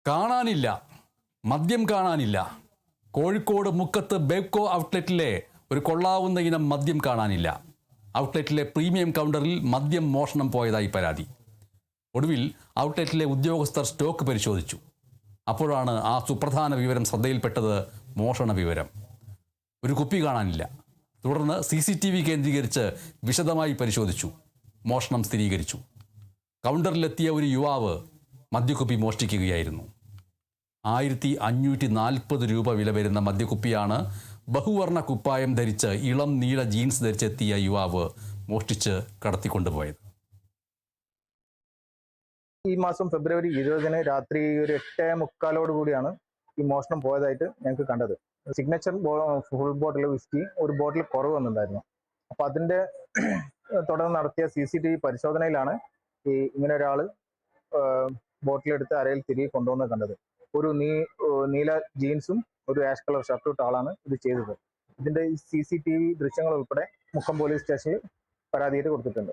കാണാനില്ല, മദ്യം കാണാനില്ല. കോഴിക്കോട് മുക്കത്ത് ബേബ്കോ ഔട്ട്ലെറ്റിലെ ഒരു കൊള്ളാവുന്ന ഇനം മദ്യം കാണാനില്ല. ഔട്ട്ലെറ്റിലെ പ്രീമിയം കൗണ്ടറിൽ മദ്യം മോഷണം പോയതായി പരാതി. ഒടുവിൽ ഔട്ട്ലെറ്റിലെ ഉദ്യോഗസ്ഥർ സ്റ്റോക്ക് പരിശോധിച്ചു. അപ്പോഴാണ് ആ സുപ്രധാന വിവരം ശ്രദ്ധയിൽപ്പെട്ടത്. മോഷണ വിവരം. ഒരു കുപ്പി കാണാനില്ല. തുടർന്ന് CCTV കേന്ദ്രീകരിച്ച് വിശദമായി പരിശോധിച്ചു. മോഷണം സ്ഥിരീകരിച്ചു. കൗണ്ടറിലെത്തിയ ഒരു യുവാവ് മദ്യക്കുപ്പി മോഷ്ടിക്കുകയായിരുന്നു. 1540 രൂപ വില വരുന്ന മദ്യക്കുപ്പിയാണ് ബഹുവർണ്ണ കുപ്പായം ധരിച്ച് ഇളം നീല ജീൻസ് ധരിച്ചെത്തിയ യുവാവ് മോഷ്ടിച്ച് കടത്തിക്കൊണ്ടുപോയത്. ഈ മാസം ഫെബ്രുവരി 20 രാത്രി ഒരു 8:45 കൂടിയാണ് ഈ മോഷണം പോയതായിട്ട് ഞങ്ങൾക്ക് കണ്ടത്. സിഗ്നേച്ചർ ഫുൾ ബോട്ടിൽ വിസ്കി ഒരു ബോട്ടിൽ കുറവ് വന്നിട്ടുണ്ടായിരുന്നു. അപ്പൊ അതിന്റെ തുടർന്ന് നടത്തിയ CCTV പരിശോധനയിലാണ് ഇങ്ങനെ ഒരാൾ ബോട്ടിലെടുത്ത് അരയിൽ തിരികെ കൊണ്ടുവന്ന് കണ്ടത്. ഒരു നീല ജീൻസും ഒരു ആഷ് കളർ ഷർട്ടും ഇട്ട ആളാണ് ഇത് ചെയ്തത്. ഇതിന്റെ CCTV ദൃശ്യങ്ങൾ ഉൾപ്പെടെ മുക്കം പോലീസ് സ്റ്റേഷനിൽ പരാതിയായിട്ട് കൊടുത്തിട്ടുണ്ട്.